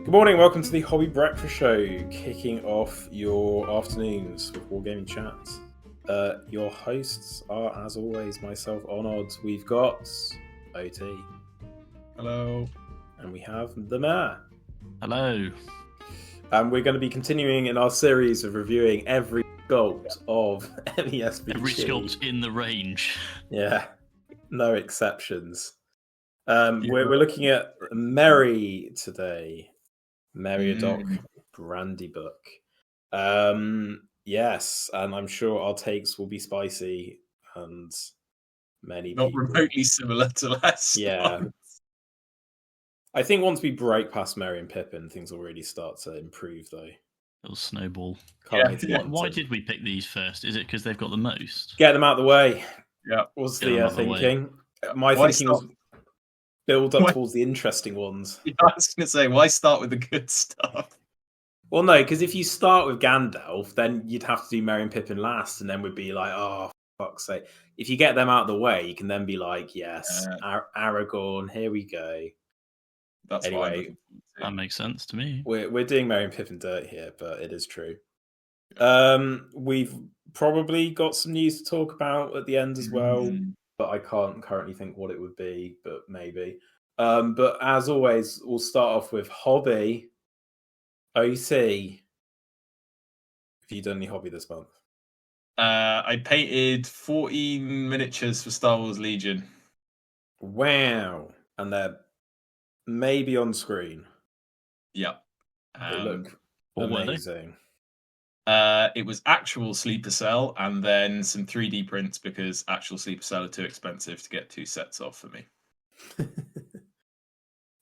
Good morning, welcome to the Hobby Breakfast Show, kicking off your afternoons with Wargaming Chats. Your hosts are, as always, myself, Onod. We've got OT. Hello. And we have the Mayor. Hello. And we're going to be continuing in our series of reviewing every sculpt of MESBG. Every sculpt in the range. Yeah, no exceptions. We're looking at Merry today. Merry Doc Brandy Book. Yes, and I'm sure our takes will be spicy and many not people. remotely similar to last. Yeah. I think once we break past Merry and Pippin, things will really start to improve, though. It'll snowball. Why did we pick these first? Is it because they've got the most? Get them out of the way. Yeah. Was the thinking. My Why thinking was build up towards the interesting ones. Yeah, I was going to say, why start with the good stuff? Well, no, because if you start with Gandalf, then you'd have to do Merry and Pippin last, and then we'd be like, oh, for fuck's sake. If you get them out of the way, you can then be like, yes, Aragorn, here we go. That's anyway. That makes sense to me. We're doing Merry and Pippin dirt here, but it is true. We've probably got some news to talk about at the end as well, but I can't currently think what it would be, but maybe. But as always, we'll start off with hobby. OC, have you done any hobby this month? I painted 40 miniatures for Star Wars Legion. Wow. And they're maybe on screen. Yep. They look amazing. It was actual sleeper cell and then some 3D prints because actual sleeper cell are too expensive to get 2 sets of for me.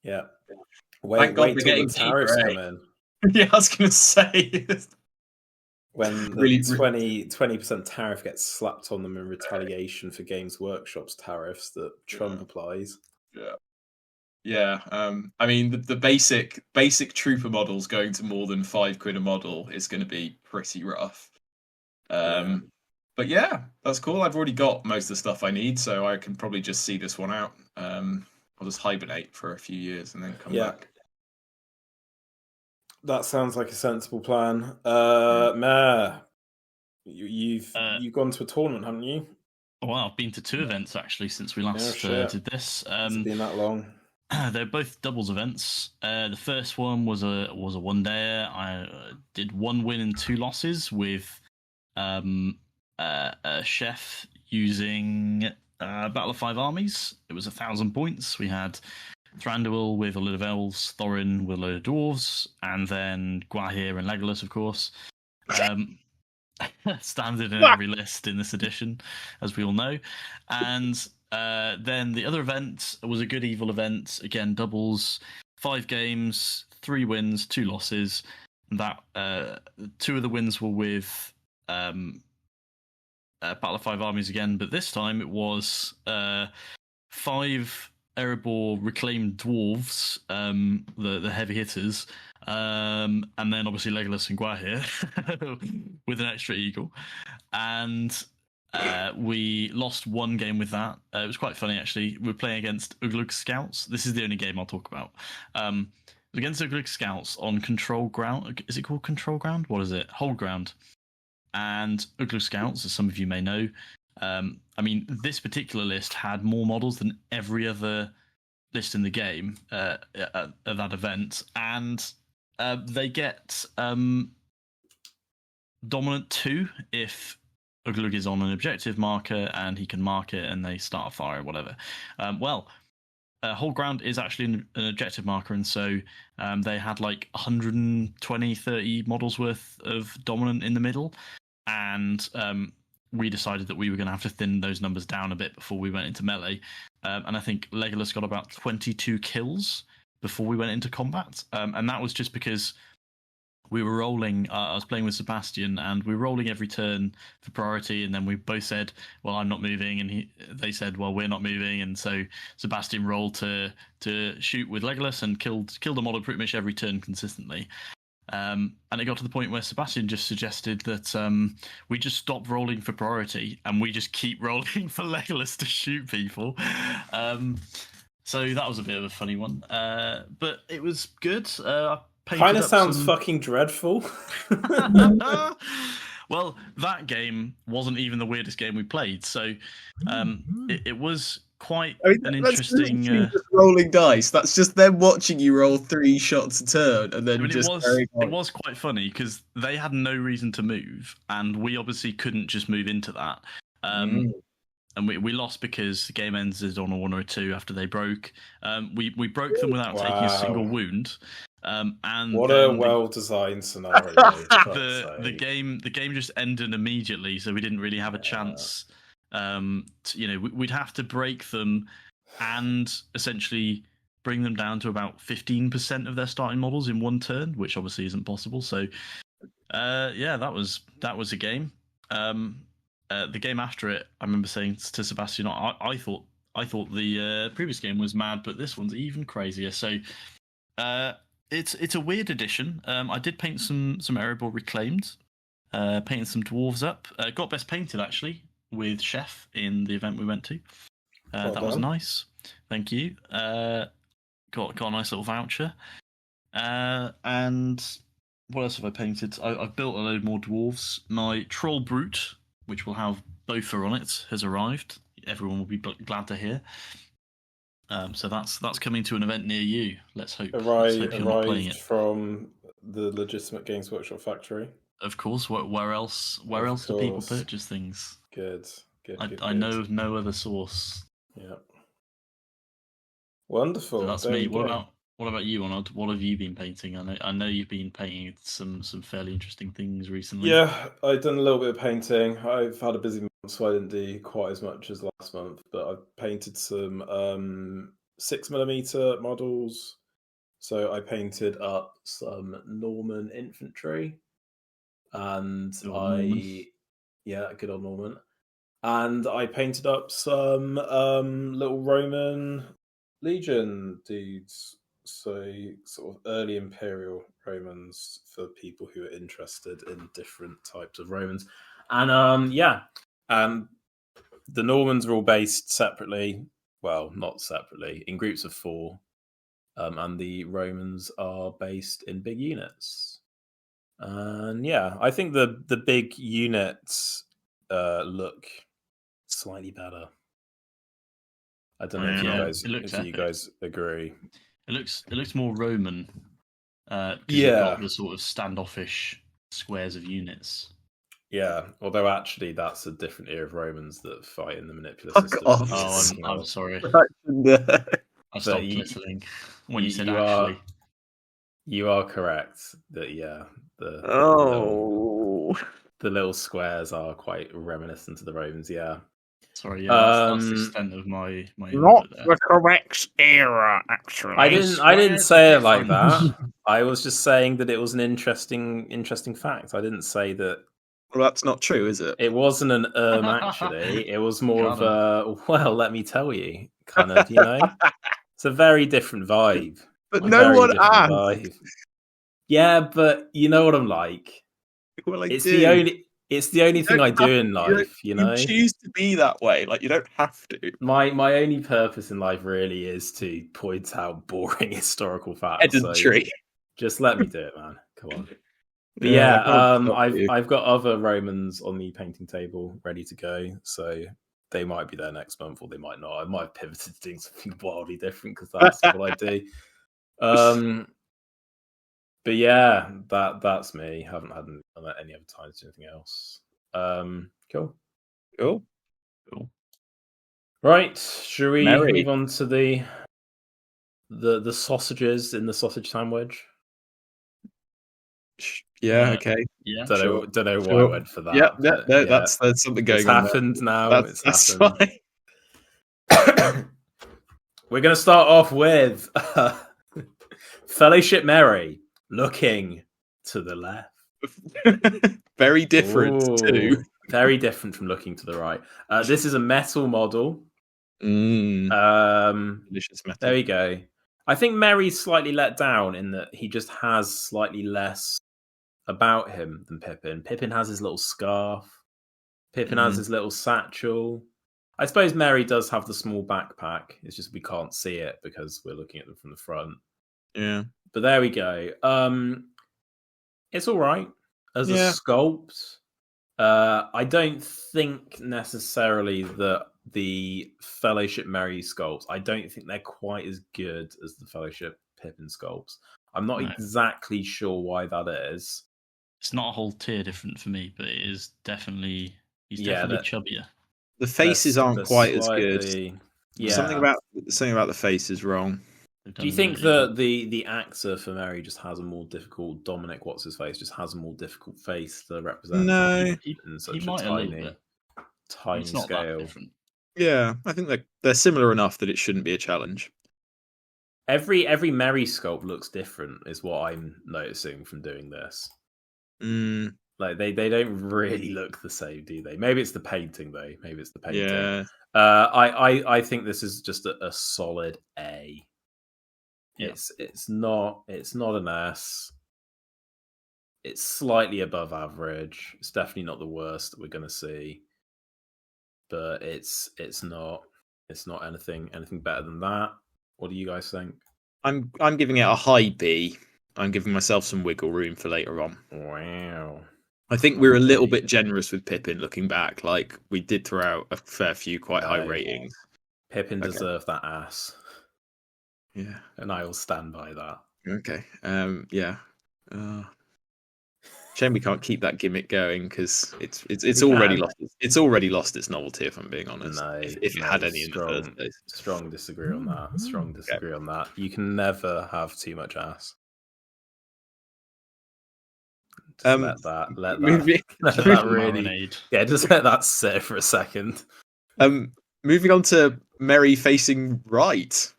Yeah. Wait till the tariffs come in. Yeah, I was going to say. When the really 20% tariff gets slapped on them in retaliation for Games Workshop's tariffs that Trump applies. Yeah. I mean, the basic trooper models going to more than £5 a model is going to be pretty rough. But yeah, that's cool. I've already got most of the stuff I need, so I can probably just see this one out. I'll just hibernate for a few years and then come back. That sounds like a sensible plan. Mayor, you've gone to a tournament, haven't you? Well, I've been to 2 events actually since we last did this. It's been that long. They're both doubles events. The first one was a one-dayer. I did 1 win and 2 losses with a chef using Battle of 5 Armies. It was 1,000 points. We had Thranduil with a load of elves, Thorin with a load of dwarves, and then Gwahir and Legolas, of course. Standard in every list in this edition, as we all know. And then the other event was a good evil event. Again, doubles, 5 games, 3 wins, 2 losses. That 2 of the wins were with Battle of 5 Armies again, but this time it was 5 Erebor reclaimed dwarves, the heavy hitters, and then obviously Legolas and Gwahir with an extra eagle. And we lost 1 game with that. It was quite funny, actually. We were playing against Uglug Scouts. This is the only game I'll talk about. Against Uglug Scouts on control ground. Is it called control ground? What is it? Hold ground. And Uglug Scouts, as some of you may know, I mean, this particular list had more models than every other list in the game at that event, and they get dominant 2 if Uglug is on an objective marker and he can mark it and they start a fire or whatever. Whole ground is actually an objective marker, and so they had like 120, 30 models worth of dominant in the middle, and we decided that we were going to have to thin those numbers down a bit before we went into melee. And I think Legolas got about 22 kills before we went into combat. And that was just because we were rolling. I was playing with Sebastian, and we were rolling every turn for priority. And then we both said, well, I'm not moving. And they said, well, we're not moving. And so Sebastian rolled to shoot with Legolas and killed a model pretty much every turn consistently. And it got to the point where Sebastian just suggested that we just stop rolling for priority and we just keep rolling for Legolas to shoot people. So that was a bit of a funny one, but it was good. Kind of sounds fucking dreadful. Well, that game wasn't even the weirdest game we played, so it was quite an interesting. Just rolling dice. That's just them watching you roll 3 shots a turn, and then it was quite funny because they had no reason to move, and we obviously couldn't just move into that. And we lost because the game ended on a 1 or a 2 after they broke. We broke them without taking a single wound. And what a well-designed scenario! the game just ended immediately, so we didn't really have a chance. We'd have to break them and essentially bring them down to about 15% of their starting models in 1 turn, which obviously isn't possible. So, that was a game. The game after it, I remember saying to Sebastian, I thought the previous game was mad, but this one's even crazier. So, it's a weird edition. I did paint some Erebor Reclaimed, painted some dwarves up. Got best painted actually with Chef in the event we went to. That was nice. Thank you. Got a nice little voucher. And what else have I painted? I've built a load more dwarves. My Troll Brute, which will have Bofa on it, has arrived. Everyone will be glad to hear. So that's coming to an event near you. Let's hope. Arrived from the legitimate Games Workshop factory. Of course. Where else do people purchase things? Good. I know of no other source. Yeah. Wonderful. So that's me. What about you, Onod? What have you been painting? I know you've been painting some fairly interesting things recently. Yeah, I've done a little bit of painting. I've had a busy month, so I didn't do quite as much as last month. But I've painted some 6mm models. So I painted up some Norman infantry, and good old Norman. And I painted up some little Roman Legion dudes. So sort of early Imperial Romans for people who are interested in different types of Romans. And the Normans are all based separately. Well, not separately, in groups of 4. And the Romans are based in big units. And I think the big units look slightly better. I don't know if you guys agree. It looks more Roman. You've got the sort of standoffish squares of units. Yeah, although actually that's a different era of Romans that fight in the manipulative system. I'm sorry. I stopped listening when you said actually. You are correct that the little squares are quite reminiscent of the Romans. Yeah. Sorry, that's the extent of my not the correct era, actually. I didn't say it like that. I was just saying that it was an interesting fact. I didn't say that. Well, that's not true, is it? It wasn't an actually. It was more of a let me tell you, kind of. It's a very different vibe. But no one asked. Yeah, but you know what I'm like. Well, It's the only thing I do in life, You choose to be that way. Like, you don't have to. My only purpose in life really is to point out boring historical facts. Pedantry. So just let me do it, man. Come on. But I've got other Romans on the painting table ready to go, so they might be there next month, or they might not. I might have pivoted to doing something wildly different because that's what I do. But yeah, that's me. Haven't had any other time to do anything else. Cool. Right, should we move on to the sausages in the sausage sandwich? Yeah. Okay. Yeah. Don't know why I went for that. Yeah. No, that's something going on. It's happened now. That's fine. We're going to start off with Fellowship Merry looking to the left. Very different too. Very different from looking to the right. This is a metal model. Delicious metal. There we go. I think Merry's slightly let down in that he just has slightly less about him than Pippin. Pippin has his little scarf. Pippin has his little satchel. I suppose Merry does have the small backpack. It's just we can't see it because we're looking at them from the front. Yeah. But there we go. It's all right as a sculpt. I don't think necessarily that the Fellowship Merry sculpts, I don't think they're quite as good as the Fellowship Pippin sculpts. I'm not exactly sure why that is. It's not a whole tier different for me, but it is definitely he's definitely chubbier. The faces aren't quite as good. Yeah. Something about the face is wrong. Do you think that the actor for Merry just has a more difficult Dominic what's his face just has a more difficult face to represent? No, in such a tiny it's not scale. That different. Yeah, I think they're similar enough that it shouldn't be a challenge. Every Merry sculpt looks different, is what I'm noticing from doing this. Like they don't really look the same, do they? Maybe it's the painting though. Maybe it's the painting. Yeah. I think this is just a solid A. Yeah. It's not an S. It's slightly above average. It's definitely not the worst that we're going to see, but it's not anything better than that. What do you guys think? I'm giving it a high B. I'm giving myself some wiggle room for later on. Wow. I think we're a little bit generous with Pippin looking back. Like we did throw out a fair few quite high ratings. Pippin deserved that ass. Yeah, and I will stand by that. Okay. Yeah. Shame we can't keep that gimmick going because it's already lost. It's already lost its novelty. If I'm being honest, if it had any in the first place. Strong disagree on that. Strong disagree on that. You can never have too much ass. Let that really. Yeah, just let that sit for a second. Moving on to Merry facing right.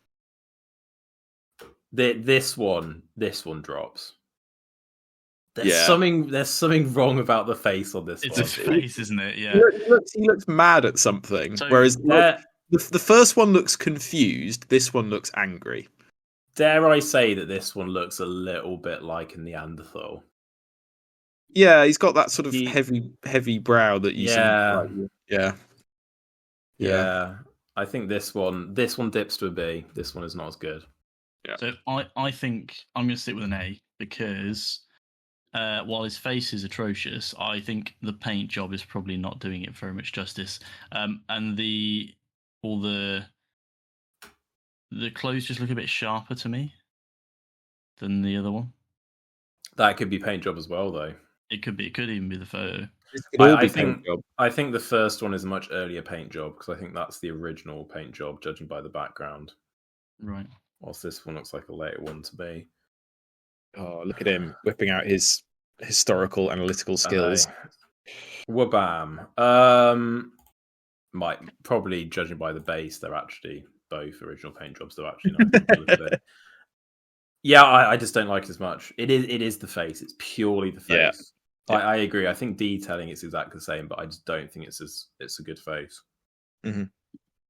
This one drops. There's something wrong about the face on this one. It's a face, isn't it? Yeah. He looks mad at something. Whereas the first one looks confused, this one looks angry. Dare I say that this one looks a little bit like a Neanderthal? Yeah, he's got that sort of heavy brow that you see. Yeah. I think this one dips to a B. This one is not as good. Yeah. So I think I'm going to stick with an A because while his face is atrocious, I think the paint job is probably not doing it very much justice. And all the clothes just look a bit sharper to me than the other one. That could be paint job as well, though. It could be. It could even be the photo. I think the first one is a much earlier paint job because I think that's the original paint job, judging by the background. Right. Whilst this one looks like a later one to me. Oh, look at him whipping out his historical analytical skills. Wabam. Probably judging by the base, they're actually both original paint jobs. They're actually not. Yeah, I just don't like it as much. It is the face. It's purely the face. Yeah. I agree. I think detailing is exactly the same, but I just don't think it's a good face. Mm-hmm.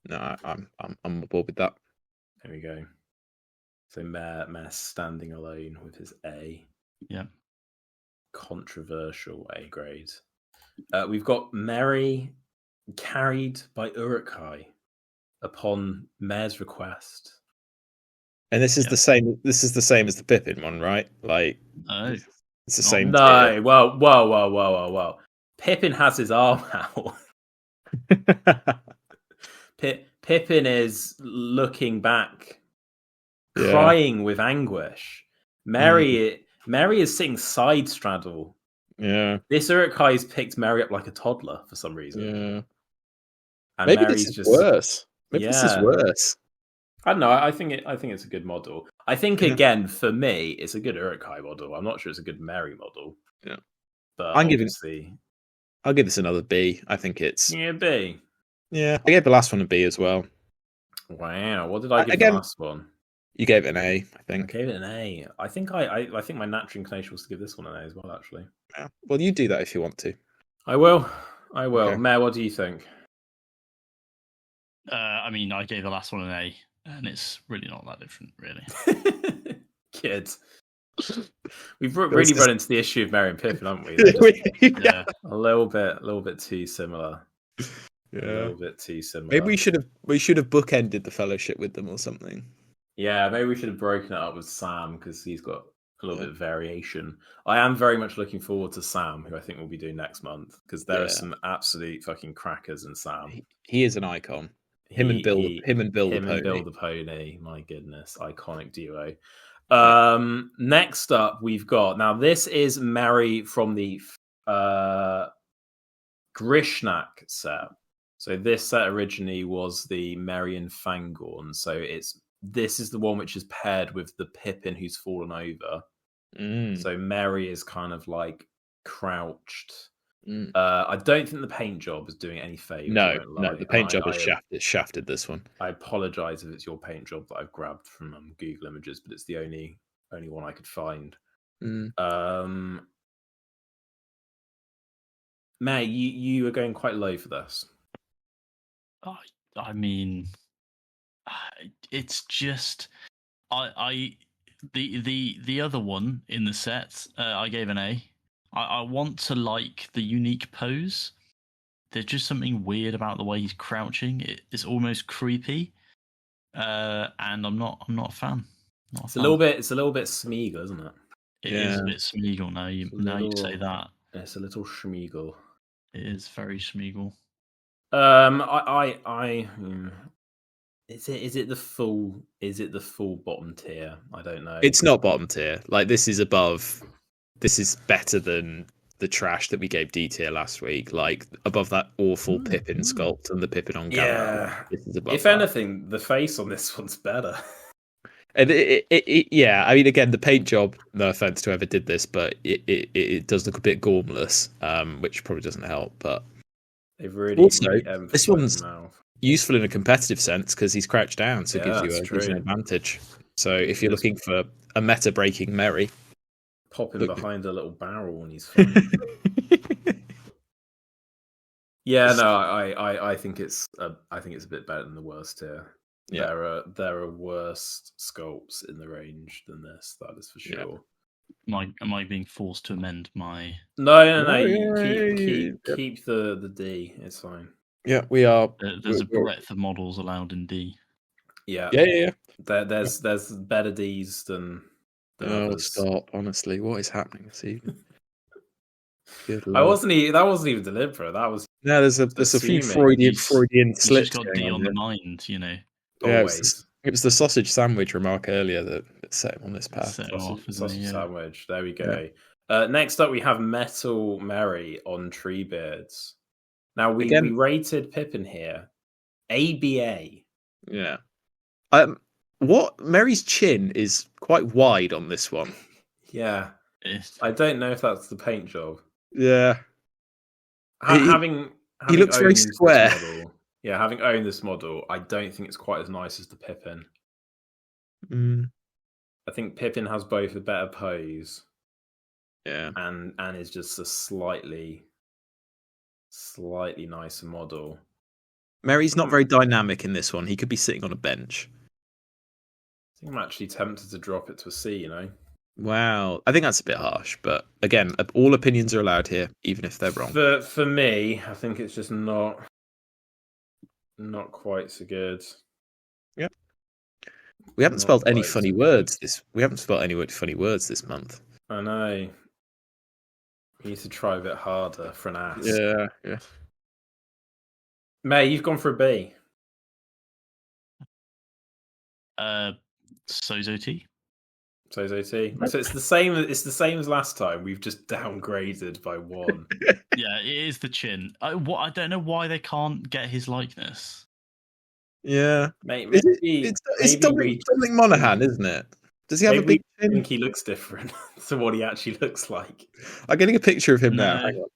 No, I'm on board with that. There we go. So Mayor standing alone with his A. Yeah. Controversial A grade. We've got Merry carried by Uruk-hai upon Mayor's request. And this is the same. This is the same as the Pippin one, right? Like, it's the same. No, tier. Whoa! Pippin has his arm out. Pippin is looking back, crying with anguish. Merry is sitting side straddle. Yeah. This Uruk-hai's picked Merry up like a toddler for some reason. Yeah. And maybe Mary's this is worse. Maybe this is worse. I don't know. I think it's a good model. I think again for me, it's a good Uruk-hai model. I'm not sure it's a good Merry model. Yeah, but I'll give this another B. I think it's B. Yeah, I gave the last one a B as well. Wow, what did I give the last one? You gave it an A, I think. I gave it an A. I think my natural inclination was to give this one an A as well. Actually. Yeah. Well, you do that if you want to. I will. Okay. Mayor, what do you think? I mean, I gave the last one an A. And it's really not that different, really. Kids. We've really run into the issue of Merry and Pippin, haven't we? Yeah. A little bit too similar. A little bit too similar. Maybe we should have bookended the fellowship with them or something. Yeah, maybe we should have broken it up with Sam because he's got a little bit of variation. I am very much looking forward to Sam, who I think we'll be doing next month, because there are some absolute fucking crackers in Sam. He is an icon. Him and Bill the Pony. My goodness, iconic duo. Next up, we've got, now this is Merry from the Grishnak set. So this set originally was the Merry and Fangorn. So this is the one which is paired with the Pippin who's fallen over. So Merry is kind of like crouched. I don't think the paint job is doing any favors. No, the paint job is shafted this one. I apologize if it's your paint job that I've grabbed from Google Images, but it's the only one I could find. May, you are going quite low for this. I mean, it's just the other one in the set. I gave an A. I want to like the unique pose. There's just something weird about the way he's crouching. It's almost creepy, and I'm not a fan. It's a little bit Smeagol, isn't it? It is a bit Smeagol now. You say that. It's a little Smeagol. It is very Smeagol. Is it the full bottom tier? I don't know. It's not bottom tier. Like, this is above. This is better than the trash that we gave D tier last week. Like, above that awful Pippin sculpt and the Pippin on camera. Yeah. This is above if that. anything, the face on this one's better. And yeah, I mean, again, the paint job, no offense to whoever did this, but it does look a bit gormless, which probably doesn't help. But they've really this one's useful in a competitive sense because he's crouched down, so it gives you an advantage. So if you're looking for a meta breaking Merry, pop him behind a little barrel and he's fine. Yeah, no, I think it's a bit better than the worst tier. Yeah. There are worse sculpts in the range than this, that is for sure. Yeah. Am I being forced to amend my? No. Keep the D. It's fine. Yeah, we are. There's a breadth of models allowed in D. Yeah. There's better Ds than others. Stop! Honestly, what is happening this evening? That wasn't even deliberate. That was there's a few Freudian slips. Just got D on the mind, you know. Yeah, it was the sausage sandwich remark earlier that set him on this path. Sausage sandwich. There we go. Yeah. Next up, we have Metal Merry on Treebeards. Now we rated Pippin here, ABA. Yeah. What Merry's chin is quite wide on this one. Yeah. I don't know if that's the paint job. Yeah. Having he looks very square. Having owned this model, I don't think it's quite as nice as the Pippin. I think Pippin has both a better pose. Yeah. And is just a slightly nicer model. Merry's not very dynamic in this one. He could be sitting on a bench. I think I'm actually tempted to drop it to a C, you know? Wow. I think that's a bit harsh, but again, all opinions are allowed here, even if they're wrong. For me, I think it's just not quite so good. Yep. We haven't spelled any funny words this month. I know. We need to try a bit harder for an ass. Yeah. May, you've gone for a B. Sozo T. Sozo T. So it's the same as last time. We've just downgraded by 1. Yeah, it is the chin. I don't know why they can't get his likeness. Yeah, maybe it's Dominic Monaghan, isn't it? Does he have a big chin? I think he looks different to what he actually looks like. I'm getting a picture of him now. Hang on.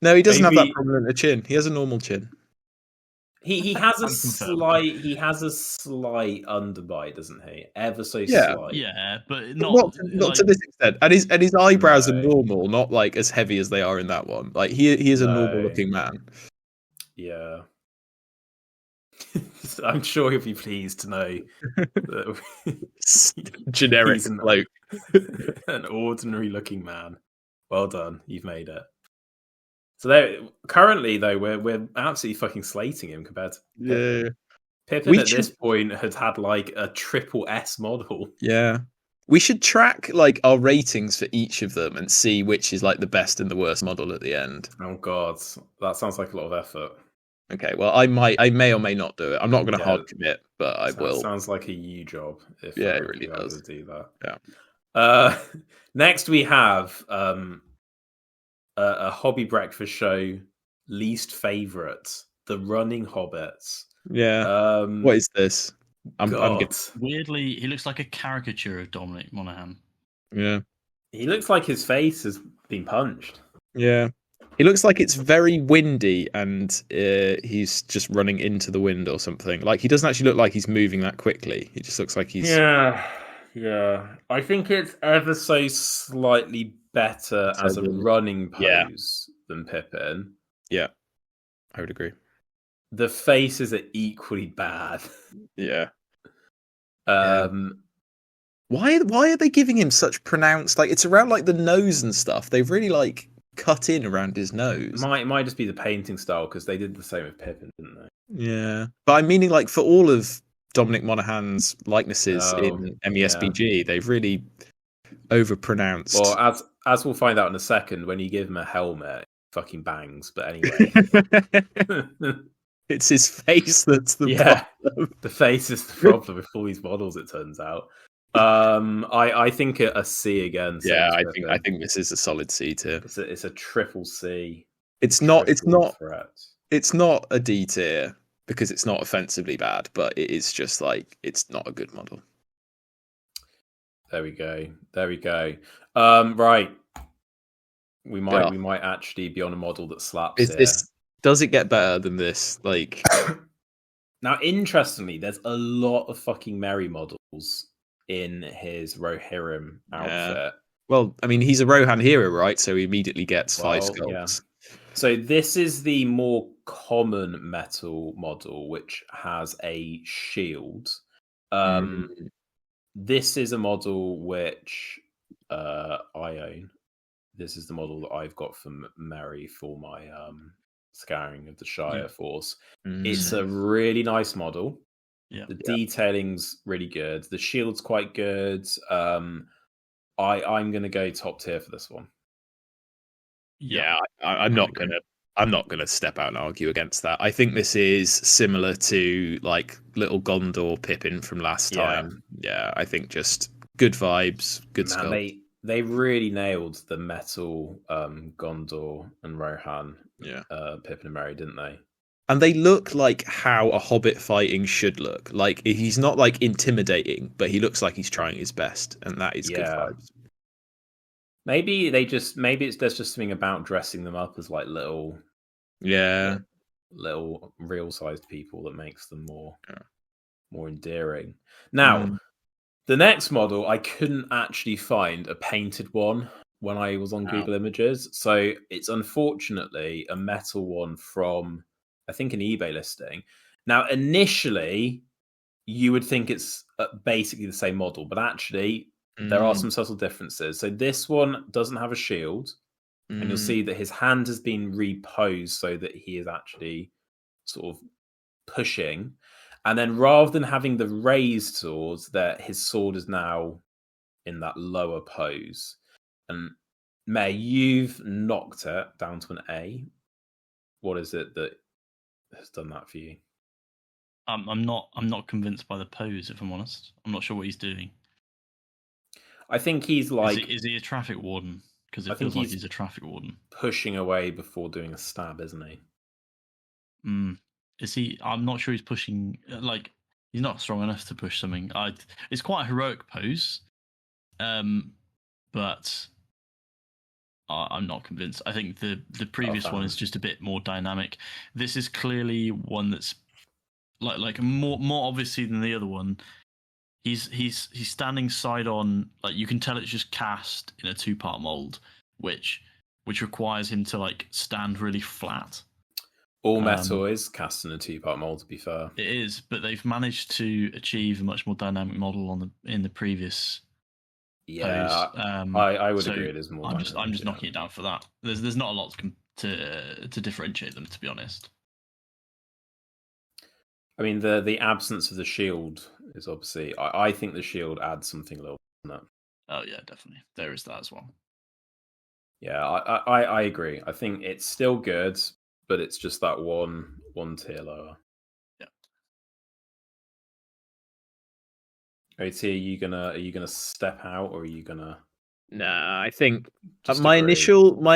No, he doesn't have that prominent a chin. He has a normal chin. He has a slight underbite, doesn't he? Ever so slight. Yeah, but not to this extent. And his eyebrows are normal, not like as heavy as they are in that one. Like he is a normal looking man. Yeah. I'm sure he'll be pleased to know that generic bloke. An ordinary looking man. Well done, you've made it. So currently, though, we're absolutely fucking slating him compared to Pippin. Yeah. Pippin at this point had like a triple S model. Yeah. We should track like our ratings for each of them and see which is like the best and the worst model at the end. Oh god, that sounds like a lot of effort. Okay, well, I may or may not do it. I'm not going to hard commit, but I will. Sounds like a you job. If it really you does. Do that. Yeah. Next we have a hobby breakfast show least favorite, The Running Hobbits. Yeah. What is this? I'm Weirdly, he looks like a caricature of Dominic Monaghan. Yeah. He looks like his face has been punched. Yeah. He looks like it's very windy and he's just running into the wind or something. Like, he doesn't actually look like he's moving that quickly. He just looks like he's... Yeah. I think it's ever so slightly better as a running pose than Pippin. Yeah, I would agree. The faces are equally bad. Yeah. Why are they giving him such pronounced... Like, it's around, like, the nose and stuff. They've really, like... cut in around his nose. Might just be the painting style because they did the same with Pippin, didn't they? Yeah, but I'm meaning like for all of Dominic Monaghan's likenesses in MESBG, they've really overpronounced. Well, as we'll find out in a second, when you give him a helmet, it fucking bangs. But anyway, it's his face that's the problem. The face is the problem with all these models. It turns out. I think a C again. Yeah, I think this is a solid C tier. It's a triple C. It's not a D tier because it's not offensively bad, but it is just like it's not a good model. There we go. Right. We might actually be on a model that slaps. Does it get better than this? Like now, interestingly, there's a lot of fucking Merry models in his Rohirrim outfit. Yeah. Well, I mean, he's a Rohan hero, right? So he immediately gets 5 sculpts. Yeah. So this is the more common metal model, which has a shield. This is a model which I own. This is the model that I've got from Merry for my Scouring of the Shire Force. It's a really nice model. Yeah. The detailing's really good. The shield's quite good. I'm going to go top tier for this one. Yeah, I'm not gonna step out and argue against that. I think this is similar to like Little Gondor Pippin from last time. Yeah, I think just good vibes, good sculpt. They really nailed the metal Gondor and Rohan. Pippin and Merry, didn't they? And they look like how a Hobbit fighting should look. Like he's not like intimidating, but he looks like he's trying his best, and that is good vibes. Maybe there's just something about dressing them up as like little real-sized people that makes them more endearing. Now, the next model I couldn't actually find a painted one when I was on Google Images, so it's unfortunately a metal one from, I think, an eBay listing. Now, initially, you would think it's basically the same model, but actually, there are some subtle differences. So this one doesn't have a shield, and you'll see that his hand has been reposed so that he is actually sort of pushing. And then rather than having the raised sword, that his sword is now in that lower pose. And May, you've knocked it down to an A. What is it that has done that for you? I'm not convinced by the pose, if I'm honest. I'm not sure what he's doing. I think he's like... Is he a traffic warden? Because it feels like he's a traffic warden. Pushing away before doing a stab, isn't he? Is he? I'm not sure he's pushing... Like, he's not strong enough to push something. It's quite a heroic pose. But I'm not convinced. I think the previous one is just a bit more dynamic. This is clearly one that's like more obviously than the other one. He's standing side on, like you can tell it's just cast in a 2-part mold, which requires him to like stand really flat. All metal is cast in a 2-part mold, to be fair. It is, but they've managed to achieve a much more dynamic model in the previous. Yeah, I would agree. It is more. I'm just knocking it down for that. There's not a lot to differentiate them, to be honest. I mean, the absence of the shield is obviously. I think the shield adds something a little. Oh yeah, definitely. There is that as well. Yeah, I agree. I think it's still good, but it's just that one tier lower. Yeah. OT, are you gonna step out, or are you gonna? Nah, I think Just my agree?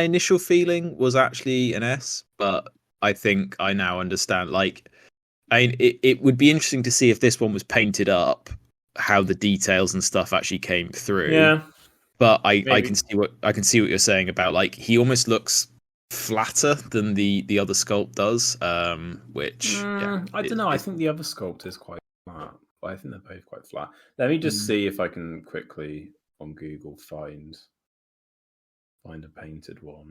initial feeling was actually an S, but I think I now understand. Like, I mean, it would be interesting to see if this one was painted up, how the details and stuff actually came through. Yeah, but I maybe. can see what you're saying about, like, he almost looks flatter than the other sculpt does. Which I don't know. I think the other sculpt is quite flat. I think they're both quite flat. Let me just see if I can quickly on Google find a painted one.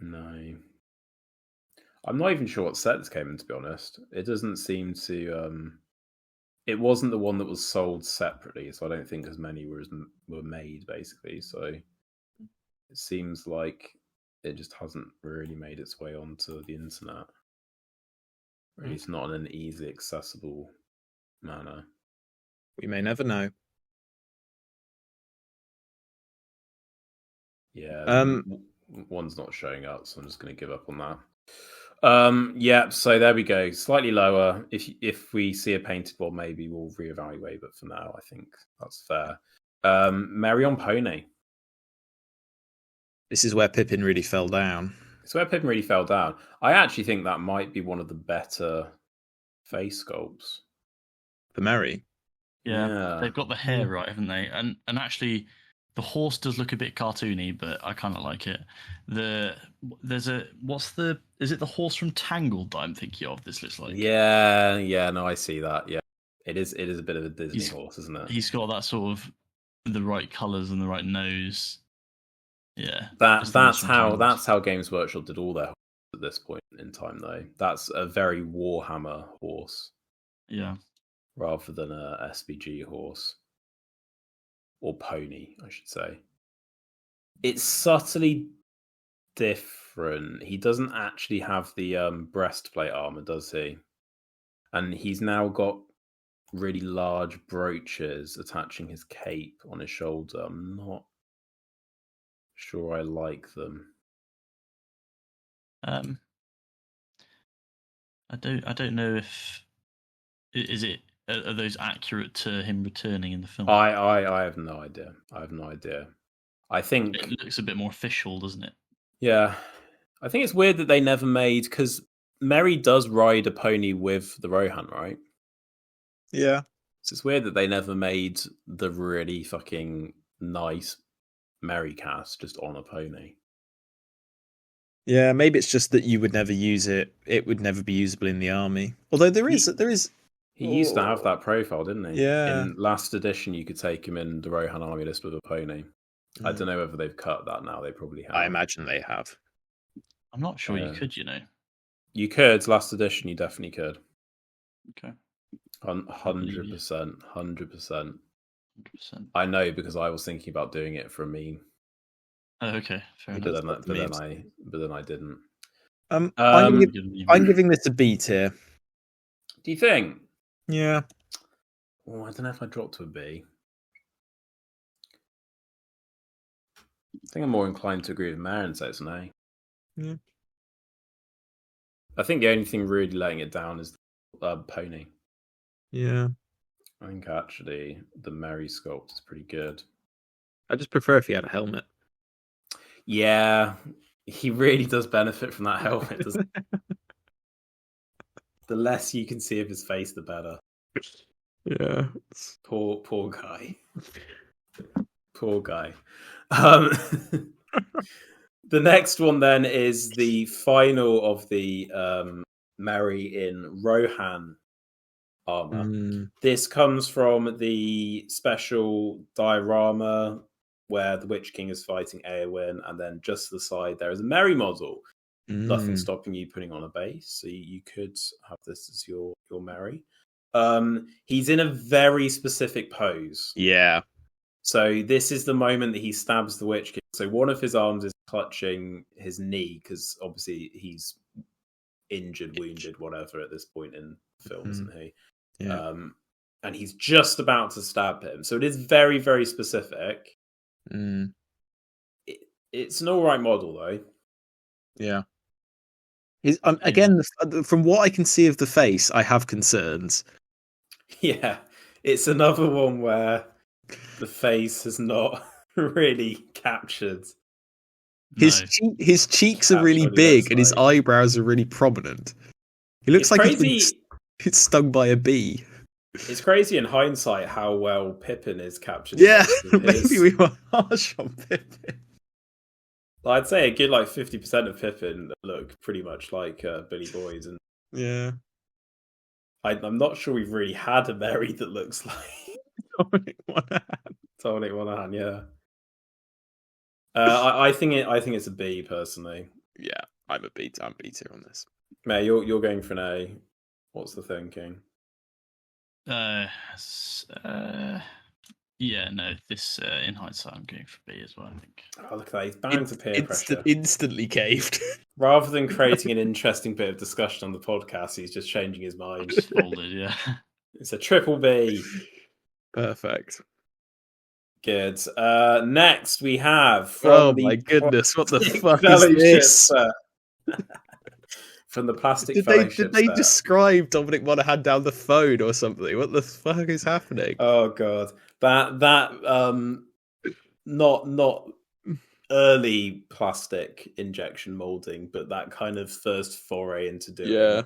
No, I'm not even sure what set this came in, to be honest. It doesn't seem to. It wasn't the one that was sold separately, so I don't think as many were made, basically. So it seems like it just hasn't really made its way onto the internet. Or at least not in an easily accessible manner. we may never know. Yeah, one's not showing up, so I'm just going to give up on that. Yeah, so there we go. Slightly lower. If we see a painted one, maybe we'll reevaluate. But for now, I think that's fair. Merry on Pony. This is where Pippin really fell down. It's where Pippin really fell down. I actually think that might be one of the better face sculpts for Merry. Yeah, they've got the hair right, haven't they? And actually, the horse does look a bit cartoony, but I kind of like it. Is it the horse from Tangled that I'm thinking of? This looks like. Yeah, no, I see that. Yeah, it is a bit of a Disney horse, isn't it? He's got that sort of the right colours and the right nose. Yeah, that's how Games Workshop did all their horses at this point in time, though. That's a very Warhammer horse. Yeah. Rather than a SBG horse. Or pony, I should say. It's subtly different. He doesn't actually have the breastplate armor, does he? And he's now got really large brooches attaching his cape on his shoulder. I'm not sure I like them. I don't know if are those accurate to him returning in the film? I have no idea. I think it looks a bit more official, doesn't it? Yeah. I think it's weird that they never made, because Merry does ride a pony with the Rohan, right? Yeah. So it's weird that they never made the really fucking nice Merry cast just on a pony. Yeah, maybe it's just that you would never use it. It would never be usable in the army. Although there is. He used to have that profile, didn't he? Yeah. In last edition, you could take him in the Rohan army list with a pony. I don't know whether they've cut that now. They probably have. I imagine they have. I'm not sure you could, You could. Last edition, you definitely could. Okay. 100%. 100%. I know, because I was thinking about doing it for a meme. Oh, okay. Fair but enough. then I didn't. I'm giving this a B tier. Do you think? Yeah. Oh, I don't know if I dropped to a B. I think I'm more inclined to agree with Mary and say it's an A. Yeah. I think the only thing really letting it down is the pony. Yeah. I think actually the Merry sculpt is pretty good. I just prefer if he had a helmet. Yeah, he really does benefit from that helmet, doesn't he? The less you can see of his face, the better. Yeah. Poor guy. Poor guy. The next one then is the final of the Merry in Rohan armor. This comes from the special diorama where the Witch King is fighting Eowyn, and then just to the side there is a Merry model. Nothing stopping you putting on a base, so you could have this as your Merry. He's in a very specific pose. Yeah. So this is the moment that he stabs the Witch King. So one of his arms is clutching his knee because obviously he's injured, wounded, whatever at this point in the film, isn't he? Yeah. And he's just about to stab him. So it is very, very specific. It's an all right model, though. Yeah. Again, from what I can see of the face, I have concerns. Yeah, it's another one where the face has not really captured. His cheeks are really big and his eyebrows are really prominent. He looks like he's been stung by a bee. It's crazy in hindsight how well Pippin is captured. Yeah, maybe we were harsh on Pippin. I'd say a good 50% of Pippin look pretty much like Billy Boys, and yeah, I'm not sure we've really had a Merry that looks like Dominic Monaghan. Yeah, I think it's a B personally. Yeah, I'm B tier on this. May, you're going for an A. What's the thinking? Yeah, no, this in hindsight, I'm going for B as well, I think. Oh, look at that. He's banging to peer pressure. Instantly caved. Rather than creating an interesting bit of discussion on the podcast, he's just changing his mind. Just folded, yeah. It's a triple B. Perfect. Good. Next, we have... Oh my goodness, what the fuck is this? From the Plastic Fellowship. Did they describe Dominic Monaghan down the phone or something? What the fuck is happening? Oh god, that not early plastic injection molding, but that kind of first foray into doing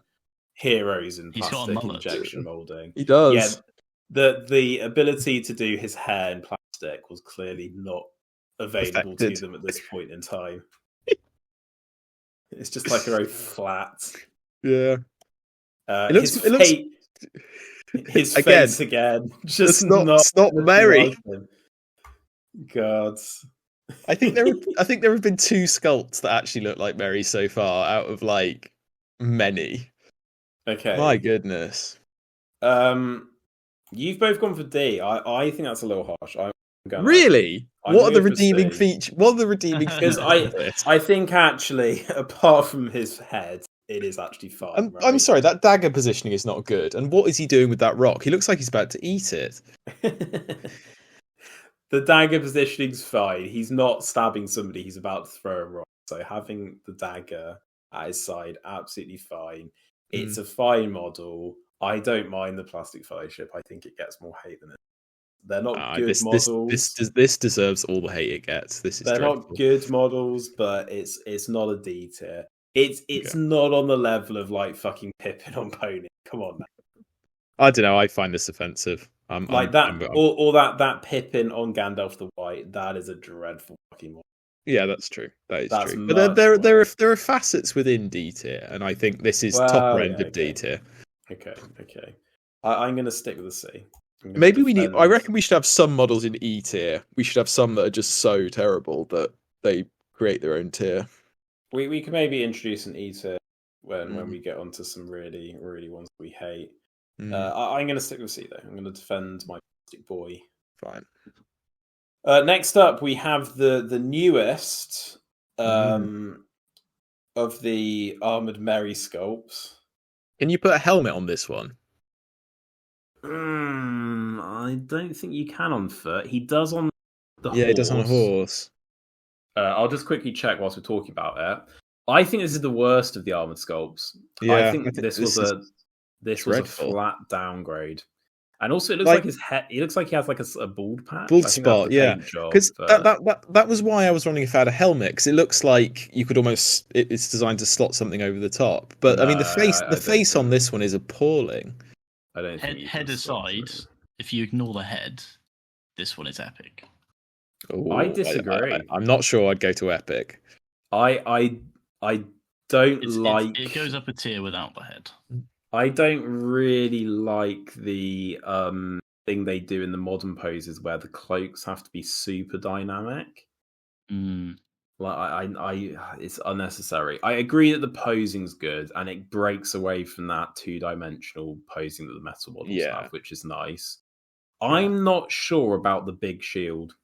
heroes in plastic injection molding. He does. Yeah, the ability to do his hair in plastic was clearly not available to them at this point in time. It's just like a very flat. Yeah. His face again. Just it's not Merry. God. I think there have been 2 sculpts that actually look like Merry so far out of many. Okay. My goodness. You've both gone for D. I think that's a little harsh. Really? What are the redeeming features? What are the redeeming features? Because I think actually, apart from his head, it is actually fine. I'm sorry, that dagger positioning is not good. And what is he doing with that rock? He looks like he's about to eat it. The dagger positioning's fine. He's not stabbing somebody. He's about to throw a rock. So having the dagger at his side, absolutely fine. It's a fine model. I don't mind the Plastic Fellowship. I think it gets more hate than it. They're not good models. This deserves all the hate it gets. They're not good models, but it's not a D tier. It's not on the level of fucking Pippin on Pony. Come on, man. I don't know. I find this offensive. That Pippin on Gandalf the White. That is a dreadful fucking model. Yeah, that's true. That's true. But there are facets within D tier, and I think this is top end of D tier. Okay. I'm going to stick with the C. Maybe we need. I reckon we should have some models in E tier. We should have some that are just so terrible that they create their own tier. We can maybe introduce an E tier when we get onto some really, really ones we hate. I'm going to stick with C though. I'm going to defend my plastic boy. Fine. Next up, we have the newest of the Armored Merry sculpts. Can you put a helmet on this one? I don't think you can on foot. He does on the horse. Yeah, he does on a horse. I'll just quickly check whilst we're talking about it. I think this is the worst of the armored sculpts. Yeah, I think this was a flat downgrade. And also, it looks like his head. It looks like he has a bald patch. Bald spot, yeah. Because that was why I was wondering if I had a helmet. Because it looks like you could almost. It's designed to slot something over the top. But I mean, the face on this one is appalling. I don't think head aside, if you ignore the head, this one is epic. Ooh, I disagree. I'm not sure I'd go to epic. I don't like. It goes up a tier without the head. I don't really like the thing they do in the modern poses where the cloaks have to be super dynamic. Like it's unnecessary. I agree that the posing's good, and it breaks away from that 2-dimensional posing that the metal models have, which is nice. I'm not sure about the big shield.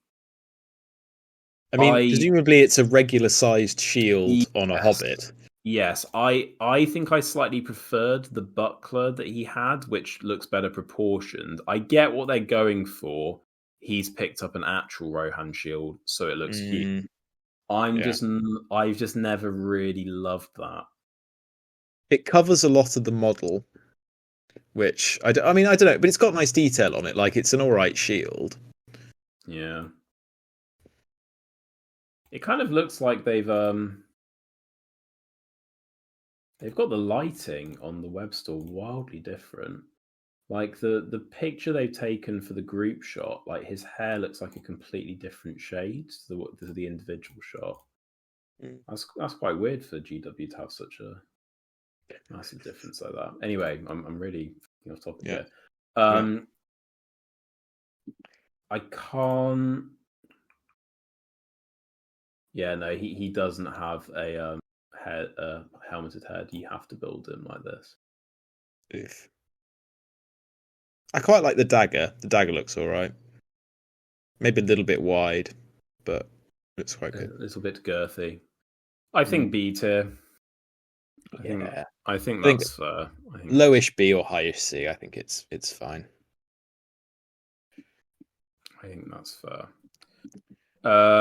I mean, presumably it's a regular-sized shield on a Hobbit. Yes, I think I slightly preferred the buckler that he had, which looks better proportioned. I get what they're going for. He's picked up an actual Rohan shield, so it looks huge. I've just never really loved that. It covers a lot of the model, which I don't know, but it's got nice detail on it. Like, it's an all right shield. Yeah, it kind of looks like they've got the lighting on the web store wildly different. Like the picture they've taken for the group shot, like his hair looks like a completely different shade to the individual shot. That's quite weird for GW to have such a massive difference like that. Anyway, I'm really off topic here. I can't. Yeah, no, he doesn't have a helmeted head. You have to build him like this. Oof. I quite like the dagger. The dagger looks all right. Maybe a little bit wide, but it's quite good. A little bit girthy. I think B tier. I think that's fair. Lowish B or highish C. I think it's fine. I think that's fair.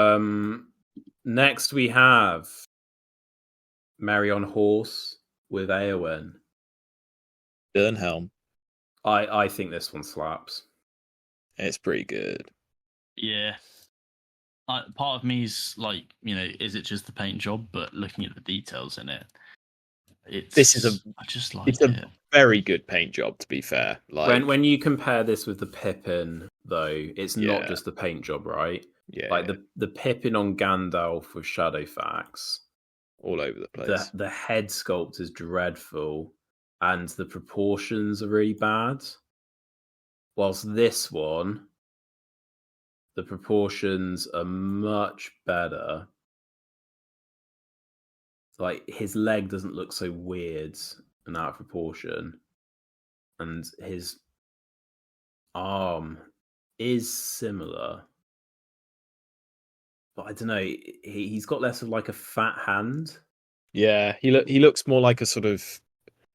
Next we have Merry on horse with Eowyn. Durnhelm. I think this one slaps. It's pretty good. Yeah. Part of me's like, is it just the paint job? But looking at the details in it, I just like it. Very good paint job, to be fair. Like when you compare this with the Pippin, though, it's not just the paint job, right? Yeah. Like the Pippin on Gandalf with Shadowfax, all over the place. The head sculpt is dreadful, and the proportions are really bad. Whilst this one, the proportions are much better. Like his leg doesn't look so weird and out of proportion, and his arm is similar, but I don't know. He's got less of like a fat hand. Yeah, he looks more like a sort of,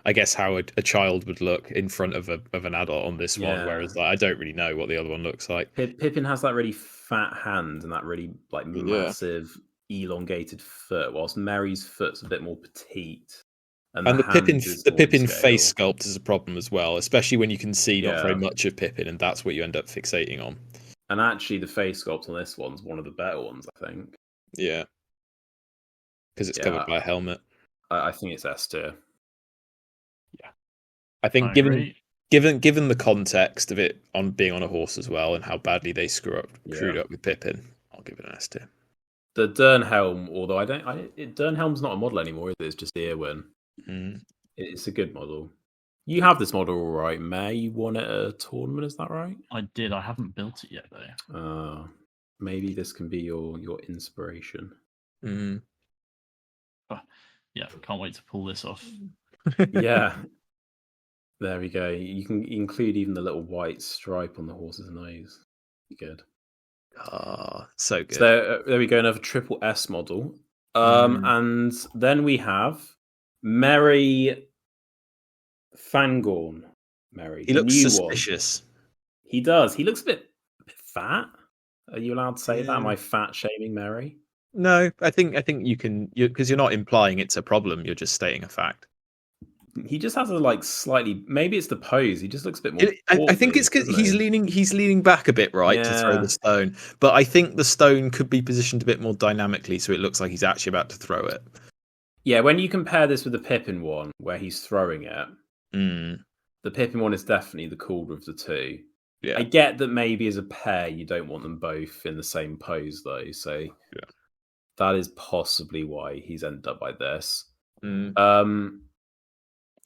I guess, how a child would look in front of an adult on this one. Whereas I don't really know what the other one looks like. Pippin has that really fat hand and that really like massive elongated foot, whilst Merry's foot's a bit more petite. And the Pippin face sculpt is a problem as well, especially when you can see not very much of Pippin, and that's what you end up fixating on. And actually, the face sculpt on this one's one of the better ones, I think. Yeah, because it's covered by a helmet. I think it's S tier. Yeah, I think given the context of it on being on a horse as well, and how badly they screwed up with Pippin, I'll give it an S tier. The Durnhelm, although Durnhelm's not a model anymore, is it? It's just Eowyn. It's a good model. You have this model, all right, May? You won at a tournament, is that right? I did. I haven't built it yet, though. Maybe this can be your inspiration. Yeah, can't wait to pull this off. Yeah. There we go. You can include even the little white stripe on the horse's nose. Good. So good. So there we go, another triple S model. And then we have Merry Fangorn. Merry. He looks suspicious. He does. He looks a bit fat. Are you allowed to say that? Am I fat shaming Merry? No, I think you can, because you're not implying it's a problem. You're just stating a fact. He just has a slightly. Maybe it's the pose. He just looks a bit more. I think it's because he's leaning back a bit, right, to throw the stone. But I think the stone could be positioned a bit more dynamically, so it looks like he's actually about to throw it. Yeah, when you compare this with the Pippin one, where he's throwing it, the Pippin one is definitely the cooler of the two. Yeah, I get that maybe as a pair you don't want them both in the same pose though, so that is possibly why he's ended up like this.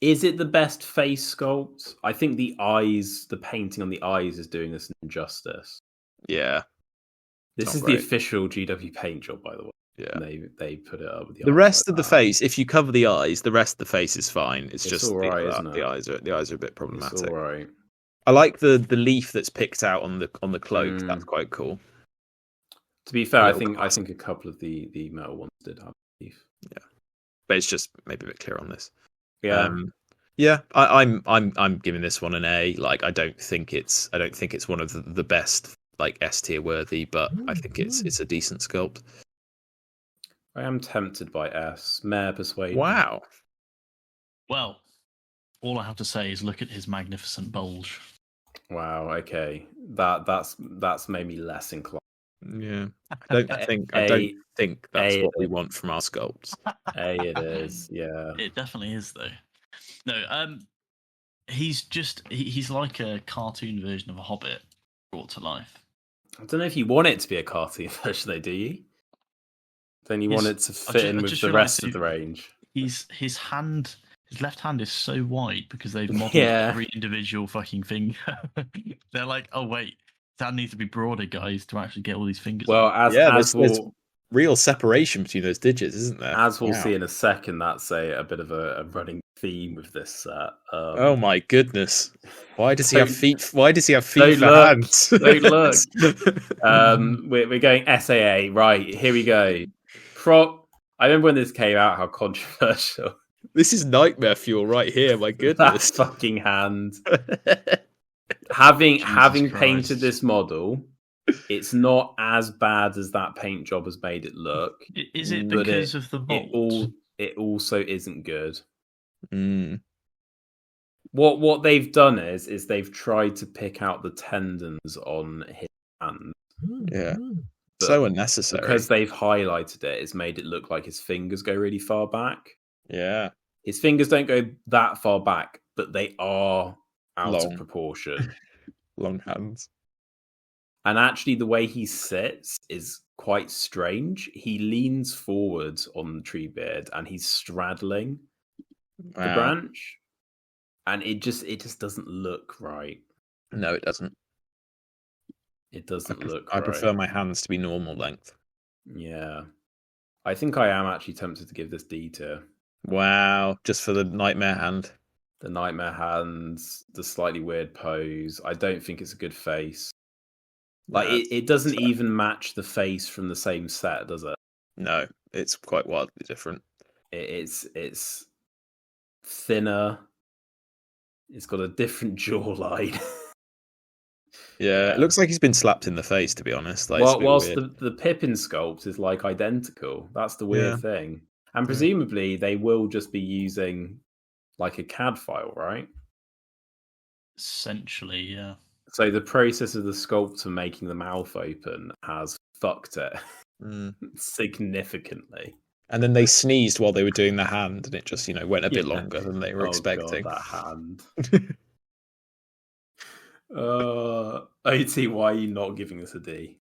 Is it the best face sculpt? I think the eyes, the painting on the eyes is doing this injustice. Yeah. This is the official GW paint job, by the way. Yeah. They put it up with The rest of the face, if you cover the eyes, the rest of the face is fine. It's just all right, isn't it? the eyes are a bit problematic. It's all right. I like the leaf that's picked out on the cloak. That's quite cool. To be fair, I think a couple of the metal ones did have a leaf. Yeah, but it's just maybe a bit clear on this. Yeah. Yeah, I'm giving this one an A. Like I don't think it's one of the best like S tier worthy, but I think it's a decent sculpt. I am tempted by S. Mayor persuade. Wow. Well, all I have to say is look at his magnificent bulge. Wow. Okay, that's made me less inclined. Yeah, I don't think that's what we want from our sculpts. It is. Yeah, it definitely is though. No, he's like a cartoon version of a Hobbit brought to life. I don't know if you want it to be a cartoon version, though, do you? Then you want it to fit in with the rest of the range. His left hand is so wide because they've modeled every individual fucking finger. They're like, oh wait, that needs to be broader, guys, to actually get all these fingers. Well, there's real separation between those digits, isn't there? As we'll see in a second, that's a bit of a running theme with this set. Oh my goodness! Why does he have feet? Why does he have feet for hands? Don't look. We're going SAA, right? Here we go. I remember when this came out, how controversial. This is nightmare fuel right here. My goodness, that fucking hand. having painted this model, it's not as bad as that paint job has made it look. Is it because of the mold? It also isn't good. Mm. What they've done is they've tried to pick out the tendons on his hand. Yeah. So unnecessary. Because they've highlighted it, it's made it look like his fingers go really far back. Yeah. His fingers don't go that far back, but they are out of proportion. Long hands. And actually, the way he sits is quite strange. He leans forward on the tree beard and he's straddling the branch. And it just doesn't look right. No, it doesn't. It doesn't look right. I prefer my hands to be normal length. Yeah. I think I am actually tempted to give this D tier. Wow. Just for the nightmare hand. The nightmare hands, the slightly weird pose. I don't think it's a good face. Like, it doesn't even match the face from the same set, does it? No, it's quite wildly different. It's thinner. It's got a different jawline. Yeah, it looks like he's been slapped in the face, to be honest. Like, whilst the Pippin sculpt is like identical. That's the weird thing. And presumably they will just be using like a CAD file, right? Essentially, yeah. So the process of the sculptor making the mouth open has fucked it significantly. And then they sneezed while they were doing the hand, and it just, went a bit longer than they were expecting. God, that hand. OT, why are you not giving this a D?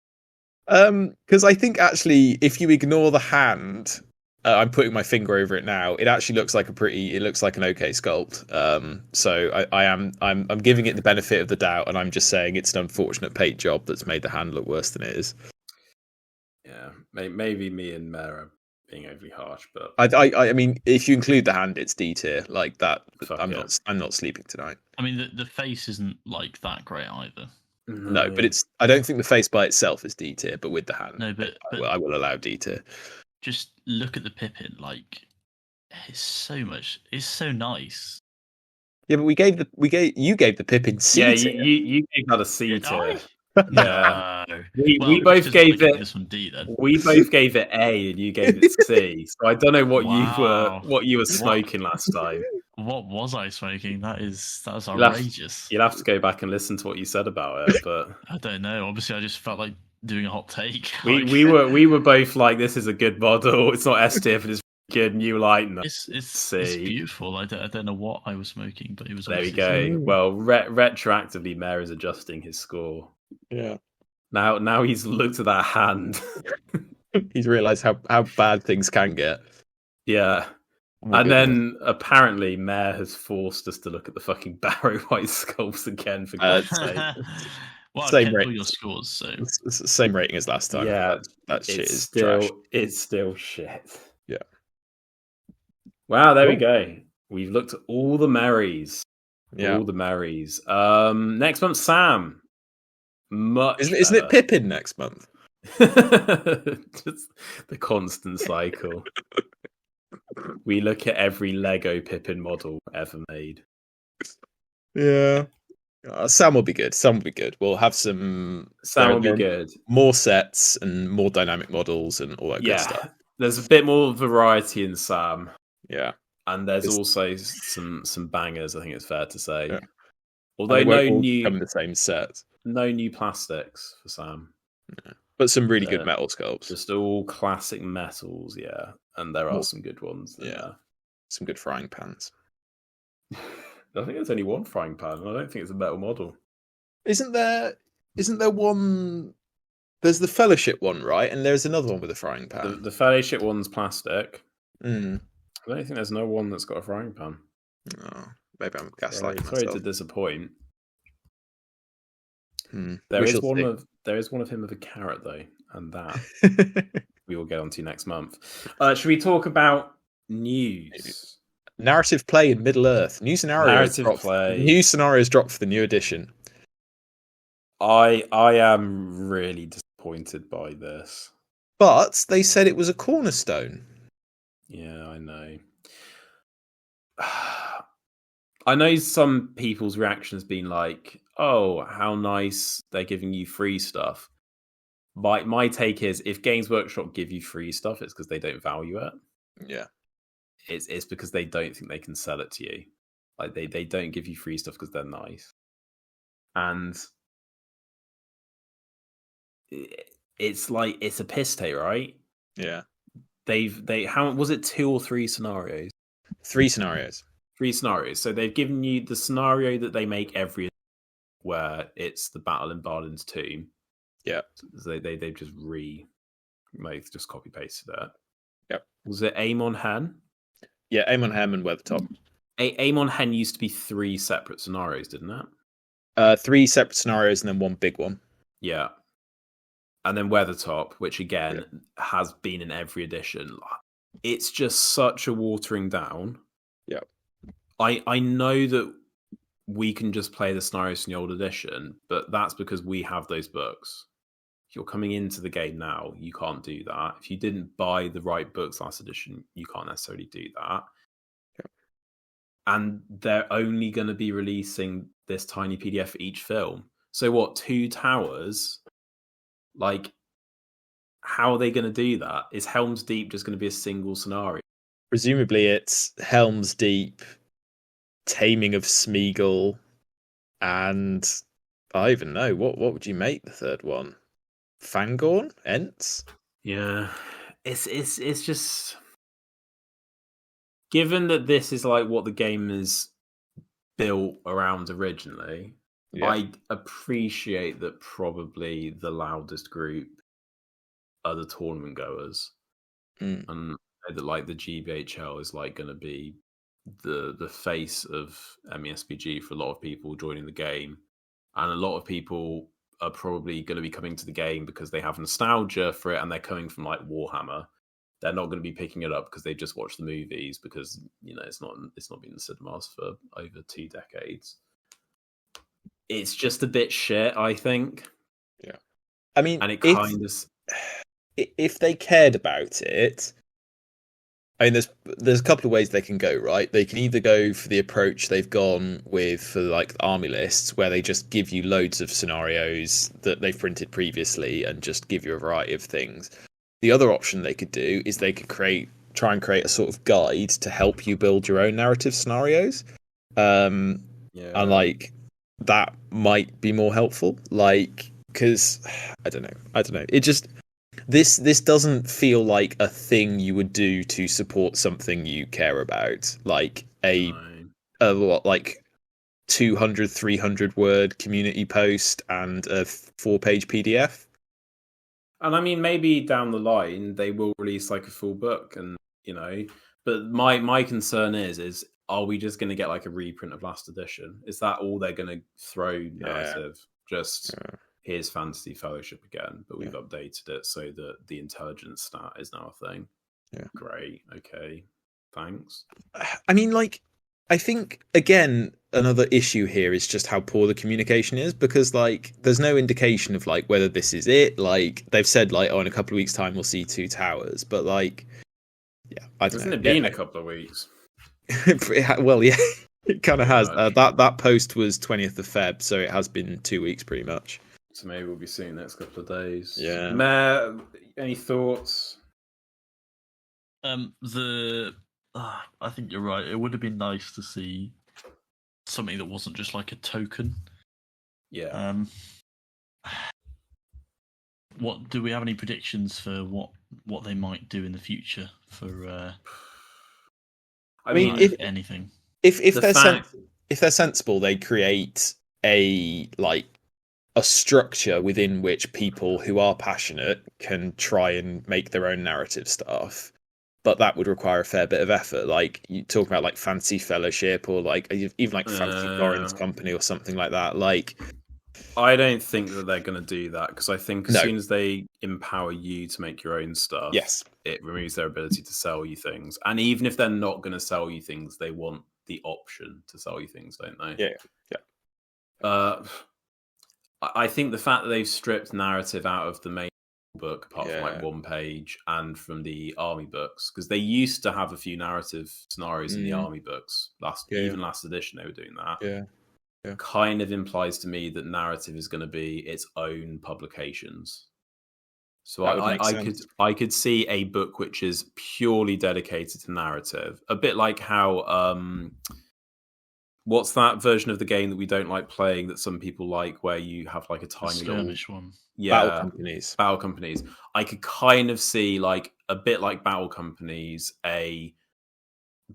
Because I think actually, if you ignore the hand, I'm putting my finger over it now. It actually looks like it looks like an okay sculpt. So I'm giving it the benefit of the doubt, and I'm just saying it's an unfortunate paint job that's made the hand look worse than it is. Yeah, maybe me and Mare are being overly harsh, but I mean, if you include the hand, it's D tier. Like that, I'm not sleeping tonight. I mean, the face isn't like that great either. No, but I don't think the face by itself is D tier, but with the hand, no, but I will allow D tier. Just look at the Pippin. Like, it's so nice. Yeah, but you gave the Pippin C. Yeah, tier. you gave that a C tier. Yeah, we both gave it. This one D, then. We both gave it A, and you gave it C. So I don't know what you were smoking last time. What was I smoking? That's outrageous. You'll have to go back and listen to what you said about it. But I don't know. Obviously, I just felt like doing a hot take. We were both like, this is a good model. It's not S tier, but it's good. And you were like, no, it's beautiful. I don't know what I was smoking, but it was. There we go. Well, retroactively, Mare is adjusting his score. Yeah. Now he's looked at that hand. He's realised how bad things can get. Yeah. And then apparently Mare has forced us to look at the fucking Barrow White sculpts again, for God's sake. Well, I've Same kept rate. all your scores, so It's the same rating as last time. Yeah, that shit it's is still trash. it's still shit. Yeah. Wow, there we Cool. go. We've looked at all the Marys. Yeah. All the Marys. Next month, Sam. Much Isn't it Pippin next month? Just the constant cycle. We look at every Lego Pippin model ever made. Yeah. Sam will be good. Sam will be good. We'll have some. Sam will be there are good. More sets and more dynamic models and all that good stuff. There's a bit more variety in Sam. Yeah. And there's also some bangers, I think it's fair to say. Yeah. Although no new come in the same set. No new plastics for Sam. Yeah. But some really good metal sculpts. Just all classic metals, yeah. And there are some good ones. Yeah. Some good frying pans. I think there's only one frying pan. I don't think it's a metal model. Isn't there one? There's the Fellowship one, right? And there's another one with a frying pan. The Fellowship one's plastic. Mm. I don't think there's no one that's got a frying pan. Oh, maybe I'm gaslighting myself. Sorry to disappoint. Hmm. There is one of him with a carrot though, and that we will get onto next month. Should we talk about news? Narrative play in Middle Earth. New scenarios dropped for the new edition. I am really disappointed by this. But they said it was a cornerstone. Yeah, I know. I know some people's reaction has been like, oh, how nice they're giving you free stuff. My take is if Games Workshop give you free stuff, it's because they don't value it. Yeah. It's because they don't think they can sell it to you. Like they don't give you free stuff because they're nice. And it's like it's a piss take, right? Yeah. How was it 2 or 3 scenarios? 3 scenarios. 3 scenarios. So they've given you the scenario that they make every where it's the battle in Balin's tomb. Yeah. So they've just just copy pasted it. Yep. Was it Amon Hen? Yeah, Amon Hen and Weathertop. Amon Hen used to be 3 separate scenarios, didn't it? 3 separate scenarios and then 1 big one. Yeah. And then Weathertop, which again has been in every edition. It's just such a watering down. Yeah. I know that we can just play the scenarios in the old edition, but that's because we have those books. If you're coming into the game now, you can't do that. If you didn't buy the right books last edition, you can't necessarily do that. Yeah. And they're only going to be releasing this tiny PDF for each film. So what, 2 towers? Like, how are they going to do that? Is Helm's Deep just going to be a single scenario? Presumably it's Helm's Deep, Taming of Smeagol, and I even know what would you make the third one? Fangorn? Ents? Yeah. It's just, given that this is like what the game is built around originally, I appreciate that probably the loudest group are the tournament goers. And that like the GBHL is like going to be the face of MESPG for a lot of people joining the game. And a lot of people are probably going to be coming to the game because they have nostalgia for it and they're coming from like Warhammer. They're not going to be picking it up because they just watched the movies because, you know, it's not been in the cinemas for over 2 decades. It's just a bit shit, I think. Yeah. I mean, and it kind of, if they cared about it, I mean, there's a couple of ways they can go, right? They can either go for the approach they've gone with for like army lists, where they just give you loads of scenarios that they've printed previously and just give you a variety of things. The other option they could do is they could try and create a sort of guide to help you build your own narrative scenarios. And like that might be more helpful. Like, because I don't know. It just this doesn't feel like a thing you would do to support something you care about, like a like 200, 300 word community post and a 4-page PDF. And I mean, maybe down the line they will release like a full book, and you know. But my concern is are we just going to get like a reprint of last edition? Is that all they're going to throw narrative? just here's Fantasy Fellowship again, but we've updated it so that the intelligence stat is now a thing. Yeah. Great. Okay. Thanks. I mean, like, I think, again, another issue here is just how poor the communication is, because, like, there's no indication of, like, whether this is it. Like, they've said, like, oh, in a couple of weeks' time we'll see 2 towers, but, like, yeah, I don't know. Hasn't it been a couple of weeks? Well, yeah, it kind of has. much. That post was 20th of Feb, so it has been 2 weeks pretty much. So maybe we'll be seeing the next couple of days. Yeah. Mayor, any thoughts? I think you're right. It would have been nice to see something that wasn't just like a token. Yeah. What do we have any predictions for what they might do in the future for? I mean, if anything, if they're sensible, they create a structure within which people who are passionate can try and make their own narrative stuff. But that would require a fair bit of effort. Like, you talk about like Fantasy Fellowship or like even like Fantasy Lawrence Company or something like that. Like, I don't think that they're going to do that, because I think as soon as they empower you to make your own stuff, it removes their ability to sell you things. And even if they're not going to sell you things, they want the option to sell you things, don't they? Yeah. I think the fact that they've stripped narrative out of the main book, apart from like one page, and from the army books, because they used to have a few narrative scenarios in the army books. Even last edition, they were doing that. Yeah. Kind of implies to me that narrative is going to be its own publications. So I could see a book which is purely dedicated to narrative, a bit like how what's that version of the game that we don't like playing that some people like, where you have like a tiny little one. Yeah, Battle Companies. I could kind of see, like, a bit like Battle Companies, a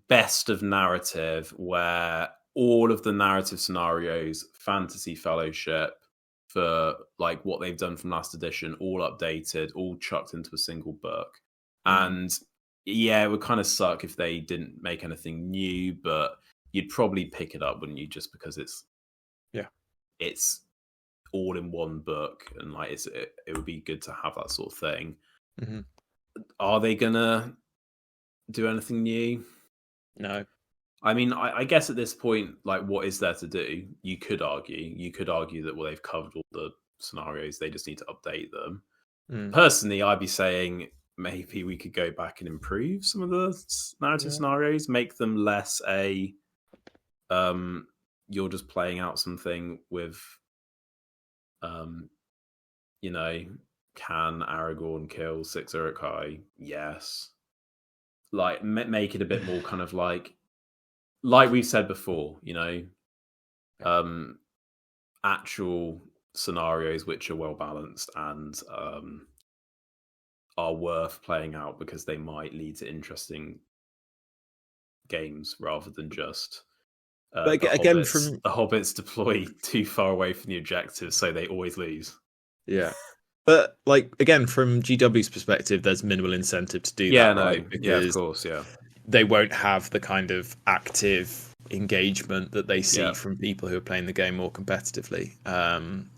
best of narrative where all of the narrative scenarios, Fantasy Fellowship, for like what they've done from last edition, all updated, all chucked into a single book. And yeah, it would kind of suck if they didn't make anything new, but you'd probably pick it up, wouldn't you? Just because it's all in one book, and like it would be good to have that sort of thing. Mm-hmm. Are they gonna do anything new? No. I mean, I guess at this point, like, what is there to do? You could argue that, well, they've covered all the scenarios, they just need to update them. Personally, I'd be saying maybe we could go back and improve some of the narrative scenarios, make them less you're just playing out something with can Aragorn kill 6 Uruk-hai? Yes. Like, make it a bit more kind of like we've said before, actual scenarios which are well balanced and are worth playing out because they might lead to interesting games rather than just but the again, hobbits deploy too far away from the objectives, so they always lose. Yeah. But, like, again, from GW's perspective, there's minimal incentive to do that, right? Because of course, they won't have the kind of active engagement that they see from people who are playing the game more competitively.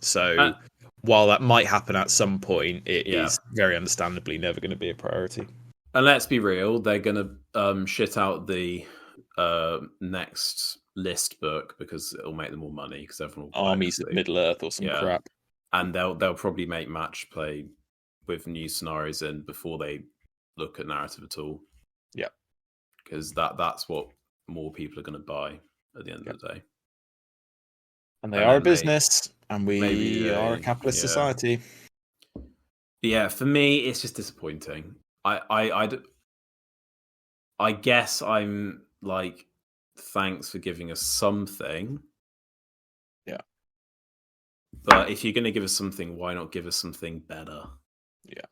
So while that might happen at some point, it is very understandably never going to be a priority. And let's be real, they're going to shit out the next list book because it'll make them more money, because everyone will Armies of Middle Earth or some crap. And they'll probably make match play with new scenarios in before they look at narrative at all. Yeah. Because that's what more people are going to buy at the end of the day. And they are a business, and we are a capitalist society. But yeah, for me, it's just disappointing. I guess I'm like, thanks for giving us something. Yeah. But if you're going to give us something, why not give us something better? Yeah.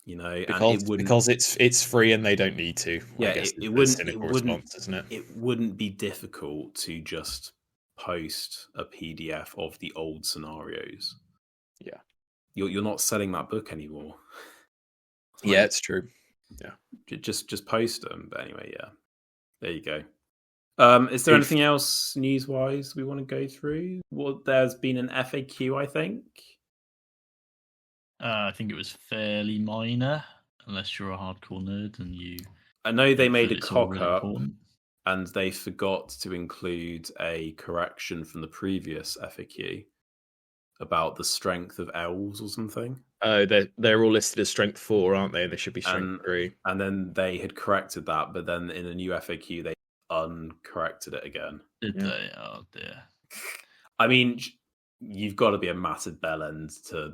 Because it's free and they don't need to. Yeah, I guess it wouldn't. Response, isn't it? It wouldn't be difficult to just post a PDF of the old scenarios. Yeah, you're not selling that book anymore. Like, yeah, it's true. Yeah, just post them. But anyway, yeah, there you go. Is there anything else news-wise we want to go through? Well, there's been an FAQ, I think. I think it was fairly minor, unless you're a hardcore nerd and you. I know they made a it's all really cock-up, important. and they forgot to include a correction from the previous FAQ about the strength of L's or something. Oh, they're all listed as strength 4, aren't they? And they should be strength 3. And then they had corrected that, but then in a new FAQ they uncorrected it again. Did they? Oh dear. I mean, you've got to be a massive bellend to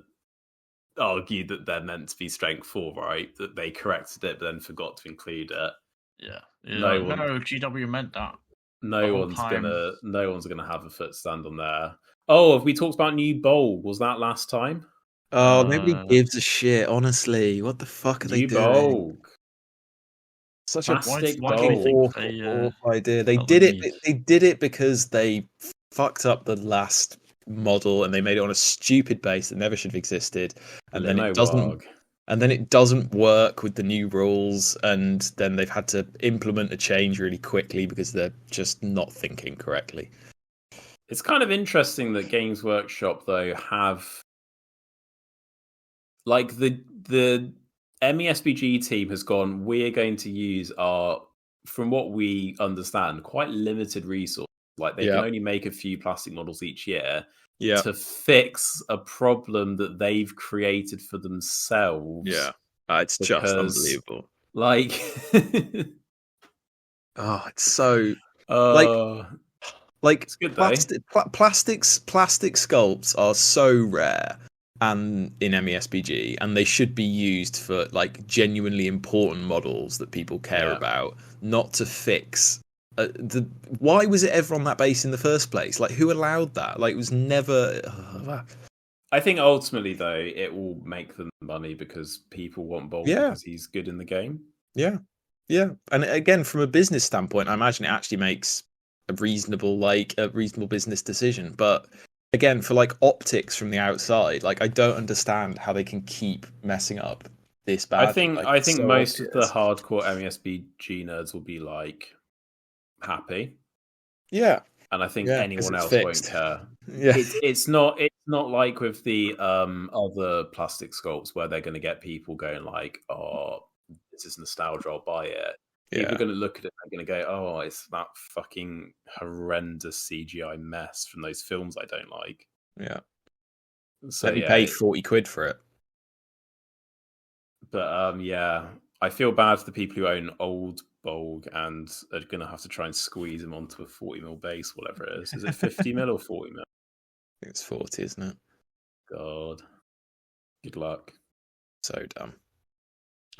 argue that they're meant to be strength 4, right? That they corrected it but then forgot to include it. Yeah. No one- GW meant that. No one's gonna have a foot stand on there. Oh, have we talked about new bowl? Was that last time? Oh, nobody gives a shit, honestly. What the fuck are they New doing? bowl. Such Plastic why do you think awful, awful idea. They did it. They did it because they fucked up the last model and they made it on a stupid base that never should have existed. And then it doesn't. And then it doesn't work with the new rules, and then they've had to implement a change really quickly because they're just not thinking correctly. It's kind of interesting that Games Workshop, though, have like the MESBG team has gone, we're going to use our, from what we understand, quite limited resource. Like they can only make a few plastic models each year to fix a problem that they've created for themselves. Yeah, it's just unbelievable. Like, oh, it's so like it's good, plastic sculpts are so rare and in MESBG, and they should be used for like genuinely important models that people care about, not to fix. Why was it ever on that base in the first place? Like, who allowed that? Like, it was never. I think ultimately, though, it will make them money because people want Bolt because he's good in the game. Yeah, and again, from a business standpoint, I imagine it actually makes a reasonable business decision. But again, for like optics from the outside, like I don't understand how they can keep messing up this bad. I think most of the hardcore MESBG nerds will be like happy. Yeah. And I think anyone else won't care. Yeah. It's not like with the other plastic sculpts where they're going to get people going like, oh, this is nostalgia, I'll buy it. People are going to look at it and going to go, oh, it's that fucking horrendous CGI mess from those films I don't like. Yeah. So let me pay 40 quid for it. But I feel bad for the people who own old Bolg and are going to have to try and squeeze them onto a 40mm base, whatever it is. Is it 50mm or 40mm? I think it's 40, isn't it? God. Good luck. So dumb.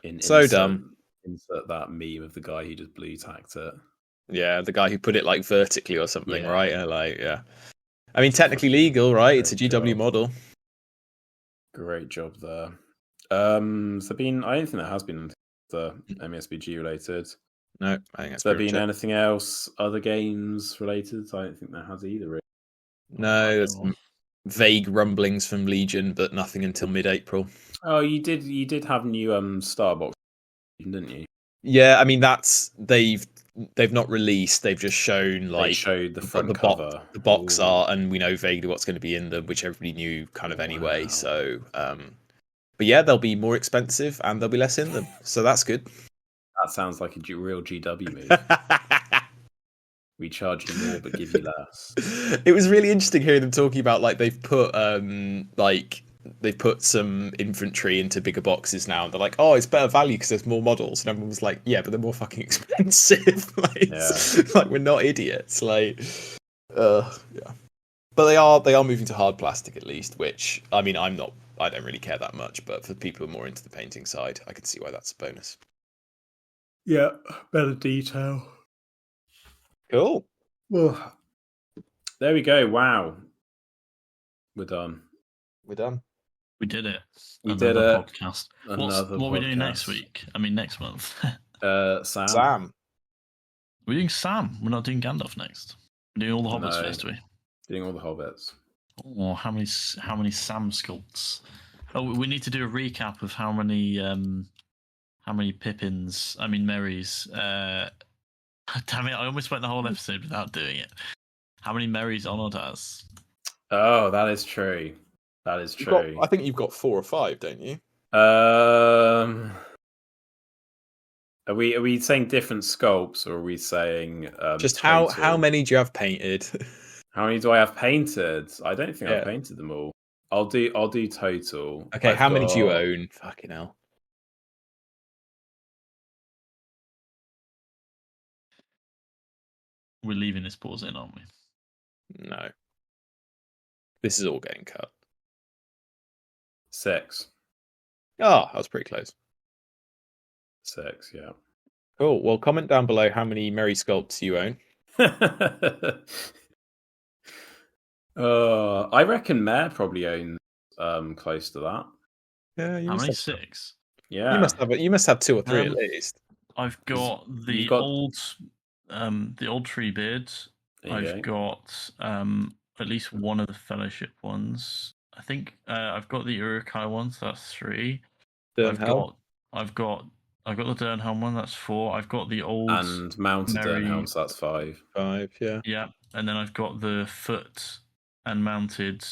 Insert that meme of the guy who just blue tacked it. Yeah, the guy who put it like vertically or something, right? And I mean, technically legal, right? It's a GW model. Great job there. I don't think there has been the MESBG related. No, I think has there been anything else, other games related? I don't think there has either. Really. No, there's some vague rumblings from Legion, but nothing until mid-April. Oh, you did have new Starbox, didn't you? Yeah, I mean they've not released. They've just shown like they showed the front cover, the box art, and we know vaguely what's going to be in them, which everybody knew kind of anyway. Wow. So, but yeah, they'll be more expensive and there'll be less in them, so that's good. That sounds like a real GW move. We charge you more but give you less. It was really interesting hearing them talking about like they've put some infantry into bigger boxes now, and they're like, oh, it's better value because there's more models, and everyone was like, yeah, but they're more fucking expensive. Like we're not idiots. Like, yeah. But they are moving to hard plastic at least, which I mean, I don't really care that much, but for people who are more into the painting side, I can see why that's a bonus. Yeah, better detail. Cool. Well, there we go. Wow, we're done. We did it. We did a podcast. What are we doing next week? I mean, next month. Sam. We're doing Sam. We're not doing Gandalf next. We're doing all the hobbits first, are we? Doing all the hobbits. Oh, how many Sam sculpts? Oh, we need to do a recap of how many Pippins, I mean Merrys, Damn it! I almost went the whole episode without doing it. How many Merrys Onod has? Oh, that is true. That is true. I think you've got 4 or 5, don't you? Are we saying different sculpts, or are we saying Just total? how many do you have painted? How many do I have painted? I don't think Yeah. I've painted them all. I'll do total. Okay, I've how many do you got- own? Fucking hell. We're leaving this pause in, aren't we? No. This is all getting cut. 6. Oh, that was pretty close. 6, yeah. Cool. Well, comment down below how many Merry sculpts you own. I reckon Mare probably owns close to that. Yeah, How many? 6. Yeah, you must have 2 or 3 at least. I've got the old tree beard. I've got at least one of the fellowship ones. I think I've got the Urukai ones. That's 3. I've got the Dernhelm one. That's 4. I've got the old and mounted Dernhelm, so that's 5. 5, yeah. Yeah, and then I've got the foot and mounted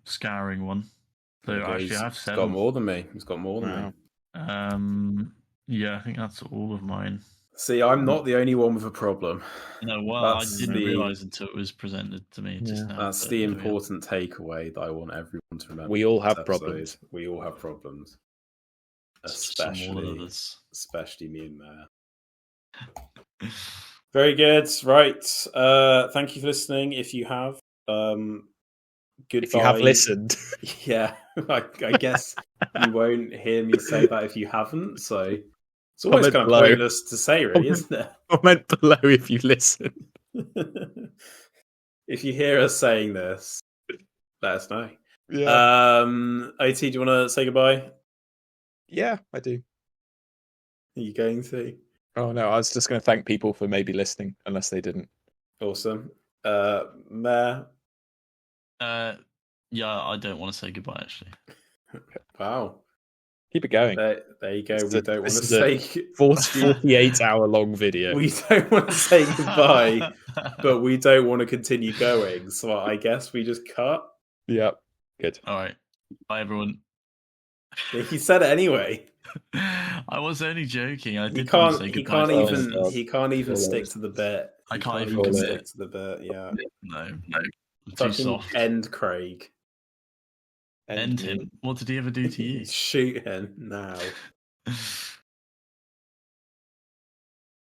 scouring one. So actually, I have 7. He's got more than me. He's got more than me. Yeah, I think that's all of mine. See, I'm not the only one with a problem. No, well, I didn't realise until it was presented to me just now. That's the important takeaway that I want everyone to remember. We all have problems. We all have problems. Especially me and Mare. Very good. Right. Thank you for listening. If you have, goodbye. If you have listened. Yeah, I guess you won't hear me say that if you haven't. So it's almost kind of pointless to say, really, isn't it? Comment below if you listen. If you hear us saying this, let us know. Yeah. OT, do you want to say goodbye? Yeah, I do. Are you going to? Oh no, I was just going to thank people for maybe listening, unless they didn't. Awesome. Mare? Yeah, I don't want to say goodbye, actually. Wow. Keep it going. There you go. We don't want to say 48-hour long video. We don't want to say goodbye, but we don't want to continue going. So I guess we just cut. Yep. Good. All right. Bye, everyone. He said it anyway. I was only joking. I did He want to say goodbye. He can't even stick to the bit. I can't even stick to the bit. Yeah. No. I'm Fucking too soft. End Craig. End him. What did he ever do to you? Shoot him now.